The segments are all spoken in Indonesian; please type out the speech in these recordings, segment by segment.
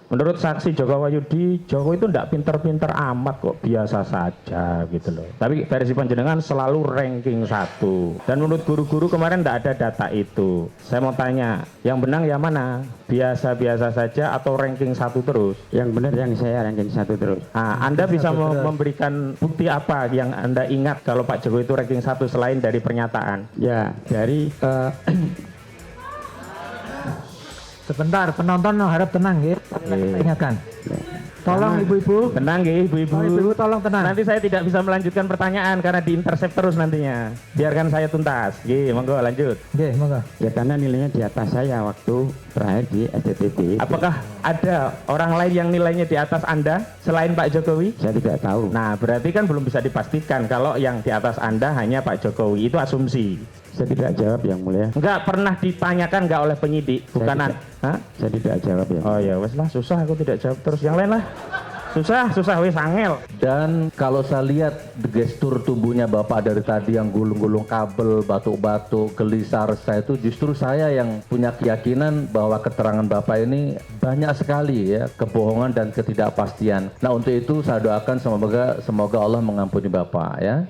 Menurut saksi Joko Wahyudi, Jokowi itu tidak pinter-pinter amat kok, biasa saja gitu loh. Tapi versi panjenengan selalu ranking 1. Dan menurut guru-guru kemarin tidak ada data itu. Saya mau tanya, yang benar yang mana? Biasa-biasa saja atau ranking 1 terus? Yang benar yang saya ranking 1 terus. Nah, Anda bisa memberikan bukti apa yang Anda ingat kalau Pak Jokowi itu ranking 1 selain dari pernyataan? Ya, dari Sebentar, penonton harap tenang ya. Kita ingatkan. Tolong ibu-ibu. Tenang ya ibu-ibu. Ibu-ibu tolong tenang. Nanti saya tidak bisa melanjutkan pertanyaan karena diintercept terus nantinya. Biarkan saya tuntas. Monggo lanjut. Monggo. Ya karena nilainya di atas saya waktu terakhir di STTB. Apakah ada orang lain yang nilainya di atas Anda selain Pak Jokowi? Saya tidak tahu. Nah, berarti kan belum bisa dipastikan kalau yang di atas Anda hanya Pak Jokowi. Itu asumsi. Saya tidak jawab yang mulia. Enggak pernah ditanyakan enggak oleh penyidik, bukan Saya tidak jawab ya. Oh ya, wes lah, susah aku tidak jawab terus. Yang lain lah. Susah wes angel. Dan kalau saya lihat gestur tubuhnya Bapak dari tadi yang gulung-gulung kabel, batuk-batuk, gelisar, saya itu justru saya yang punya keyakinan bahwa keterangan Bapak ini banyak sekali ya kebohongan dan ketidakpastian. Nah, untuk itu saya doakan semoga Allah mengampuni Bapak ya.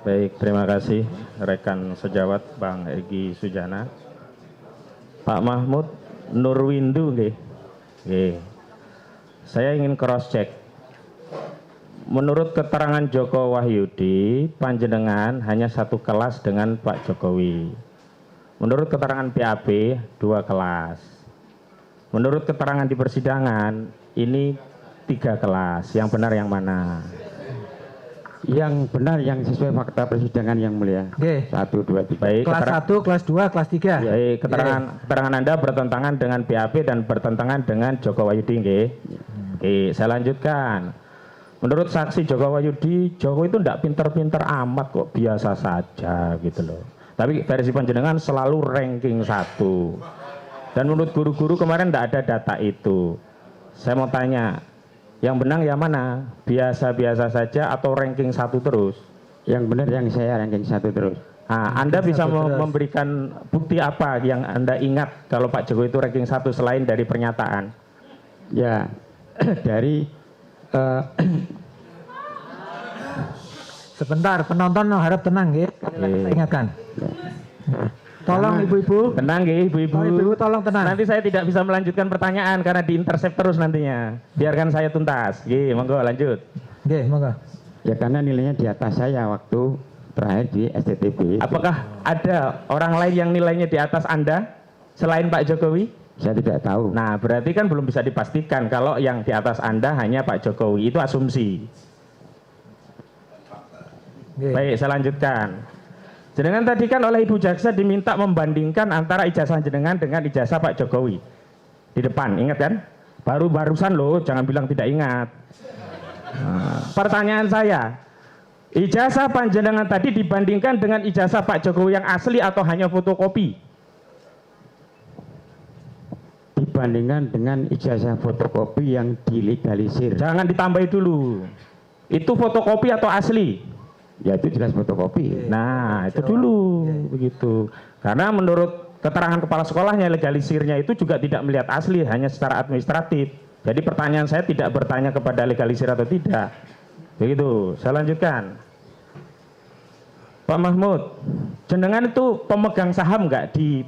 Baik, terima kasih rekan sejawat Bang Egy Sujana. Pak Mahmud Nurwindu nggih. Saya ingin cross check. Menurut keterangan Joko Wahyudi, panjenengan hanya satu kelas dengan Pak Jokowi. Menurut keterangan PAP, 2 kelas. Menurut keterangan di persidangan, ini 3 kelas. Yang benar yang mana? Yang benar yang sesuai fakta persidangan yang mulia. 1, 2, 3. Baik, Kelas 1, kelas 2, kelas 3. Baik, keterangan Anda bertentangan dengan PAP dan bertentangan dengan Joko Wahyudi nggih. Oke, saya lanjutkan. Menurut saksi Joko Wahyudi, Jokowi itu tidak pinter-pinter amat kok, biasa saja gitu loh. Tapi versi panjenengan selalu ranking 1. Dan menurut guru-guru kemarin tidak ada data itu. Saya mau tanya, yang benar yang mana? Biasa-biasa saja atau ranking 1 terus? Yang benar yang saya ranking 1 terus. Nah, Anda bisa memberikan bukti apa yang Anda ingat kalau Pak Jokowi itu ranking 1 selain dari pernyataan? Ya, dari Sebentar, penonton harap tenang ya. Kita ingatkan. Tolong ibu-ibu. Tenang ya ibu-ibu. Ibu-ibu tolong tenang. Nanti saya tidak bisa melanjutkan pertanyaan karena diintercept terus nantinya. Biarkan saya tuntas. Monggo lanjut. Monggo. Ya karena nilainya di atas saya waktu terakhir di STTB. Apakah ada orang lain yang nilainya di atas Anda selain Pak Jokowi? Saya tidak tahu. Nah, berarti kan belum bisa dipastikan kalau yang di atas Anda hanya Pak Jokowi. Itu asumsi. Baik, saya lanjutkan. Jenengan tadi kan oleh Ibu Jaksa diminta membandingkan antara ijazah jenengan dengan ijazah Pak Jokowi. Di depan, ingat kan? Barusan loh, jangan bilang tidak ingat. Pertanyaan saya, ijazah panjenengan tadi dibandingkan dengan ijazah Pak Jokowi yang asli atau hanya fotokopi? Dibandingkan dengan ijazah fotokopi yang dilegalisir. Jangan ditambahi dulu. Itu fotokopi atau asli? Ya itu jelas fotokopi. Nah, itu dulu begitu. Karena menurut keterangan kepala sekolahnya, legalisirnya itu juga tidak melihat asli, hanya secara administratif. Jadi pertanyaan saya tidak bertanya kepada legalisir atau tidak. Begitu. Saya lanjutkan. Pak Mahmud, jenengan itu pemegang saham nggak di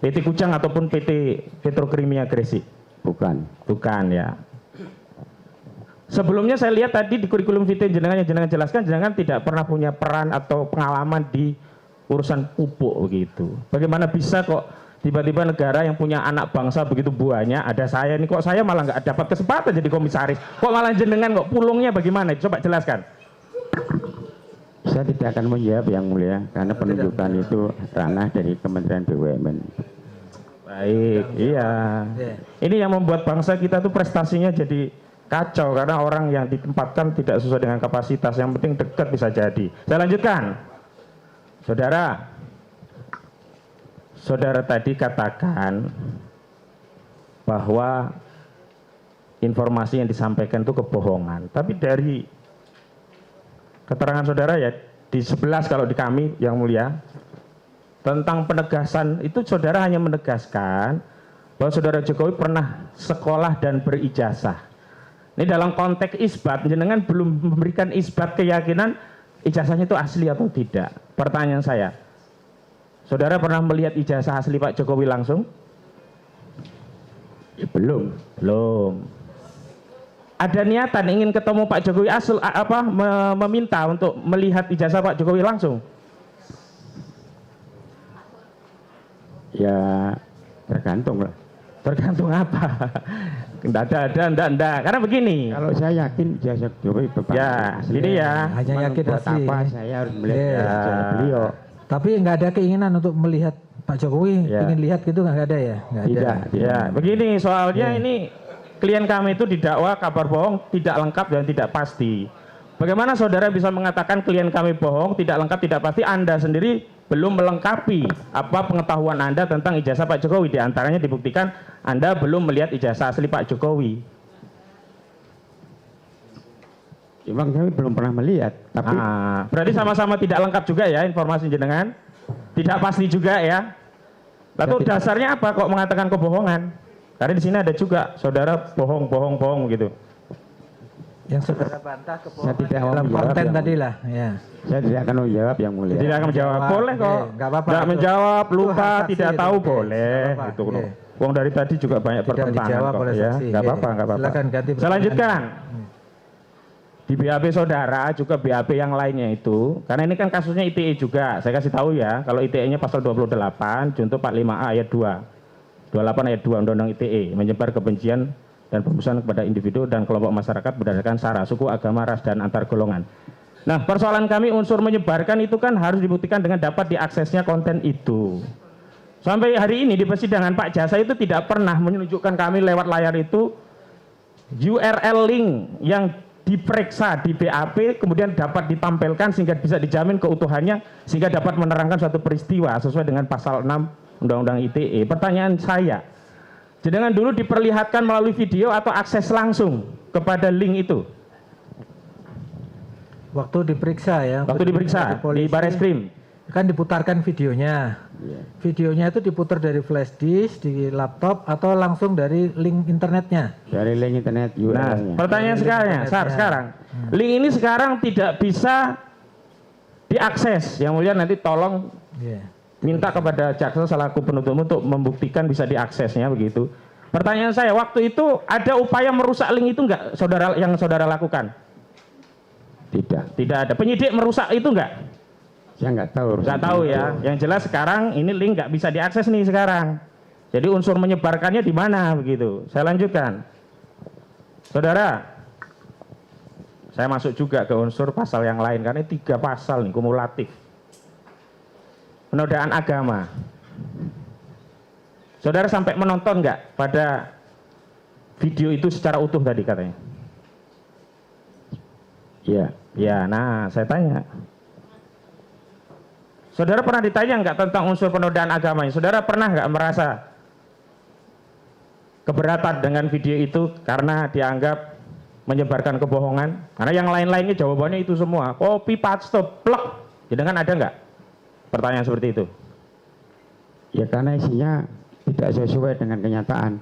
PT Kujang ataupun PT Petrokimia Gresik? Bukan. Bukan ya. Sebelumnya saya lihat tadi di kurikulum vitae jenengan yang jenengan jelaskan, jenengan tidak pernah punya peran atau pengalaman di urusan pupuk begitu. Bagaimana bisa kok tiba-tiba negara yang punya anak bangsa begitu banyak, ada saya nih, kok saya malah nggak dapat kesempatan jadi komisaris? Kok malah jenengan kok pulungnya bagaimana? Coba jelaskan. Saya tidak akan menjawab yang mulia, karena penunjukan itu ranah dari Kementerian BUMN. Baik, iya. Ini yang membuat bangsa kita tuh prestasinya jadi kacau karena orang yang ditempatkan tidak sesuai dengan kapasitas. Yang penting dekat bisa jadi. Saya lanjutkan. Saudara tadi katakan bahwa informasi yang disampaikan itu kebohongan. Tapi dari keterangan saudara ya di 11 kalau di kami yang mulia tentang penegasan itu, saudara hanya menegaskan bahwa saudara Jokowi pernah sekolah dan berijazah. Ini dalam konteks isbat, jenengan belum memberikan isbat keyakinan ijazahnya itu asli atau tidak. Pertanyaan saya, saudara pernah melihat ijazah asli Pak Jokowi langsung? Ya, belum. Belum. Ada niatan ingin ketemu Pak Jokowi meminta untuk melihat ijazah Pak Jokowi langsung? Ya tergantung lah. Tergantung apa? Enggak. Karena begini. Kalau saya yakin ijazah Jokowi bapak Ya, asli. ini ya. Hanya yakin buat asli. apa saya harus melihat ijazah beliau? Tapi nggak ada keinginan untuk melihat Pak Jokowi, ingin lihat gitu nggak ada ya? Nggak ada. Tidak. Ya, begini soalnya ini klien kami itu didakwa kabar bohong, tidak lengkap dan tidak pasti. Bagaimana saudara bisa mengatakan klien kami bohong, tidak lengkap, tidak pasti? Anda sendiri belum melengkapi apa pengetahuan Anda tentang ijazah Pak Jokowi. Di antaranya dibuktikan Anda belum melihat ijazah asli Pak Jokowi. Memang kami belum pernah melihat, tapi berarti sama-sama tidak lengkap juga ya informasi jenengan? Tidak pasti juga ya? Lalu dasarnya apa kok mengatakan kebohongan? Karena di sini ada juga saudara bohong gitu. Yang saudara bantah kebohongan tidak mau dalam menjawab konten yang tadi lah. Ya. saya tidak akan menjawab yang mulia. Tidak akan menjawab. Boleh kok. Nggak apa-apa. Tidak menjawab, lupa, hak saksi tidak itu. tahu Oke, boleh. nggak apa-apa. Gitu Oke. loh. Wong dari tadi juga banyak Tidak pertentangan dijawab kok oleh ya. saksi. Nggak apa-apa. Silakan ganti Saya lanjutkan. pertanyaan. Di BAP saudara juga BAP yang lainnya itu, karena ini kan kasusnya ITE juga. Saya kasih tahu ya, kalau ITE-nya pasal 28 junto 45A ayat 2. 28 ayat 2 Undang-Undang ITE, menyebar kebencian dan pembusukan kepada individu dan kelompok masyarakat berdasarkan sara, suku, agama, ras, dan antar golongan. Nah, persoalan kami unsur menyebarkan itu kan harus dibuktikan dengan dapat diaksesnya konten itu. Sampai hari ini di persidangan Pak Jasa itu tidak pernah menunjukkan kami lewat layar itu URL link yang diperiksa di BAP kemudian dapat ditampilkan sehingga bisa dijamin keutuhannya sehingga dapat menerangkan suatu peristiwa sesuai dengan pasal 6 Undang-Undang ITE. Pertanyaan saya, jenengan dulu diperlihatkan melalui video atau akses langsung kepada link itu? Waktu diperiksa ya. Waktu diperiksa di Bareskrim. Kan diputarkan videonya. Videonya itu diputar dari flash disk, di laptop, atau langsung dari link internetnya? Dari link internet Nah, URL-nya. pertanyaan sekarang, link ini sekarang tidak bisa diakses. Yang mulia nanti tolong minta kepada jaksa selaku penuntut untuk membuktikan bisa diaksesnya begitu. Pertanyaan saya, waktu itu ada upaya merusak link itu enggak yang saudara lakukan? Tidak. Tidak ada. Penyidik merusak itu enggak? Saya nggak tahu. Nggak tahu ya. Yang jelas sekarang ini link nggak bisa diakses nih sekarang. Jadi unsur menyebarkannya di mana begitu. Saya lanjutkan. Saudara, saya masuk juga ke unsur pasal yang lain karena 3 pasal nih kumulatif. Penodaan agama. Saudara sampai menonton nggak pada video itu secara utuh tadi katanya? Iya. Ya, nah saya tanya. Saudara pernah ditanya nggak tentang unsur penodaan agama? Saudara pernah nggak merasa keberatan dengan video itu karena dianggap menyebarkan kebohongan? Karena yang lain-lainnya jawabannya itu semua. Copy paste plek. Jadi kan ada nggak pertanyaan seperti itu? Ya karena isinya tidak sesuai dengan kenyataan.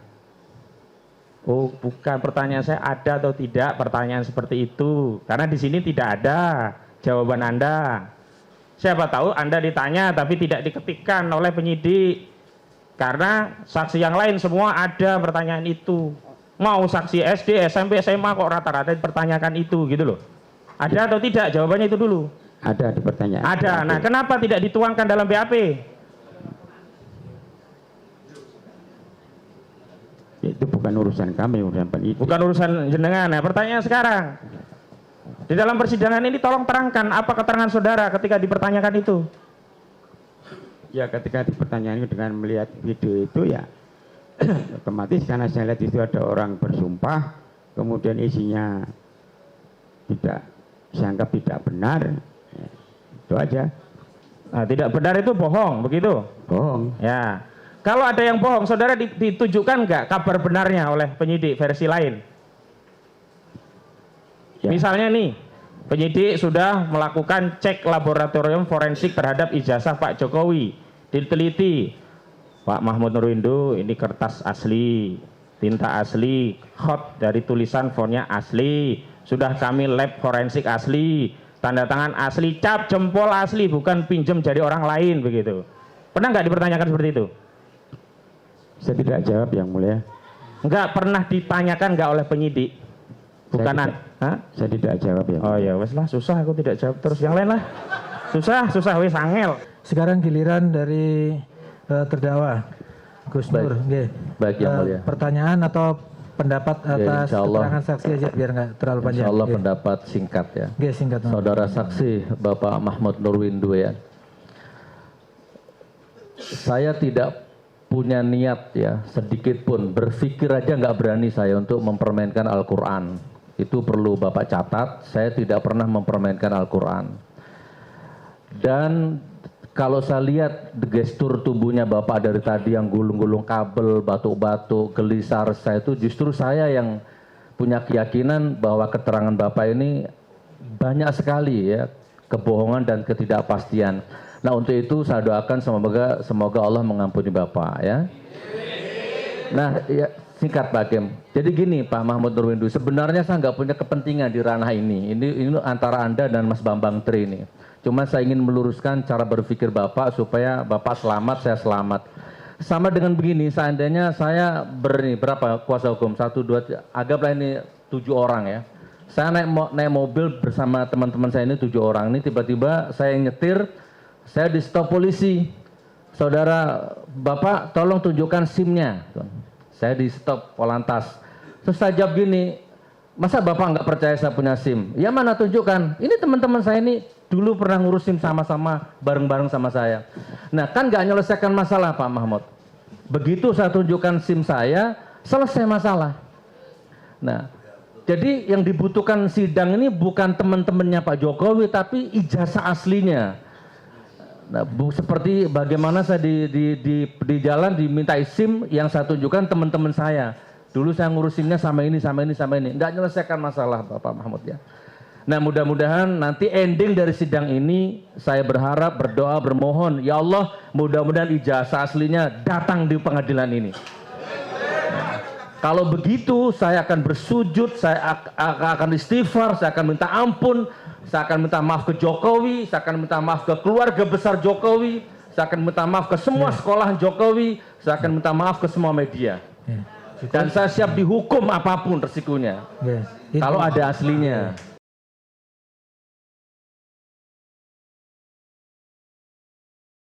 Oh, bukan, pertanyaan saya ada atau tidak pertanyaan seperti itu. Karena di sini tidak ada jawaban Anda. Siapa tahu Anda ditanya tapi tidak diketikkan oleh penyidik. Karena saksi yang lain semua ada pertanyaan itu. Mau saksi SD, SMP, SMA kok rata-rata dipertanyakan itu gitu loh. Ada atau tidak? Jawabannya itu dulu. Ada di pertanyaan. Ada. Nah, kenapa tidak dituangkan dalam BAP? Itu bukan urusan kami, urusan penyidik. Bukan urusan jenengan. Nah, pertanyaan sekarang. Di dalam persidangan ini tolong terangkan apa keterangan saudara ketika dipertanyakan itu. Ya ketika dipertanyakan dengan melihat video itu ya otomatis karena saya lihat itu ada orang bersumpah, kemudian isinya tidak, saya anggap tidak benar, ya, itu aja. Nah, tidak benar itu bohong, begitu? Bohong. Ya. Kalau ada yang bohong, saudara ditunjukkan nggak kabar benarnya oleh penyidik versi lain? Ya. Misalnya nih, penyidik sudah melakukan cek laboratorium forensik terhadap ijazah Pak Jokowi. Diteliti, Pak Mahmud Nurwindo ini kertas asli, tinta asli, hot dari tulisan fontnya asli, sudah kami lab forensik asli, tanda tangan asli, cap jempol asli, bukan pinjem jadi orang lain begitu. Pernah nggak dipertanyakan seperti itu? Saya tidak jawab yang mulia. Nggak pernah ditanyakan nggak oleh penyidik? Bukanan? Saya tidak jawab ya. Oh ya, wes lah, susah aku tidak jawab terus yang lain lah. Susah wes angel. Sekarang giliran dari terdakwa Gus Nur. Nggih. Baik yang mulia. Pertanyaan atau pendapat atas insyaallah. keterangan saksi aja biar nggak terlalu panjang. Insya Allah Nggih. pendapat singkat ya. Nggih, singkat. Mas. Saudara saksi Bapak Mahmud Nurwindo ya. Saya tidak punya niat ya sedikit pun, berpikir aja nggak berani saya untuk mempermainkan Al-Quran. Itu perlu Bapak catat, saya tidak pernah mempermainkan Al-Quran. Dan kalau saya lihat gestur tubuhnya Bapak dari tadi yang gulung-gulung kabel, batuk-batuk, gelisar, saya itu justru saya yang punya keyakinan bahwa keterangan Bapak ini banyak sekali ya kebohongan dan ketidakpastian. Nah untuk itu saya doakan semoga Allah mengampuni Bapak ya. Nah ya, singkat Pak Hakim. Jadi gini Pak Mahmud Nurwindo, sebenarnya saya nggak punya kepentingan di ranah ini. Ini antara Anda dan Mas Bambang Tri ini. Cuma saya ingin meluruskan cara berpikir Bapak supaya Bapak selamat, saya selamat. Sama dengan begini, seandainya saya berapa kuasa hukum? 1, 2, 3, anggaplah ini 7 orang ya. Saya naik mobil bersama teman-teman saya ini 7 orang. Ini tiba-tiba saya nyetir, saya di stop polisi. Saudara, Bapak tolong tunjukkan SIM-nya. Saya di stop Polantas. Terus saya jawab gini, masa Bapak nggak percaya saya punya SIM? Ya mana tunjukkan. Ini teman-teman saya ini dulu pernah ngurus SIM sama-sama, bareng-bareng sama saya. Nah kan nggak menyelesaikan masalah Pak Mahmud. Begitu saya tunjukkan SIM saya, selesai masalah. Nah, jadi yang dibutuhkan sidang ini bukan teman-temannya Pak Jokowi, tapi ijazah aslinya. Nah, seperti bagaimana saya di jalan dimintai SIM yang saya tunjukkan teman-teman saya. Dulu saya ngurus SIM-nya sama ini. Nggak menyelesaikan masalah Bapak Mahmud ya. Nah mudah-mudahan nanti ending dari sidang ini saya berharap, berdoa, bermohon. Ya Allah mudah-mudahan ijazah aslinya datang di pengadilan ini. Kalau begitu saya akan bersujud, saya akan istighfar, saya akan minta ampun, saya akan minta maaf ke Jokowi, saya akan minta maaf ke keluarga besar Jokowi, saya akan minta maaf ke semua sekolah Jokowi, saya akan minta maaf ke semua media. Dan saya siap dihukum apapun resikonya. Kalau ada aslinya.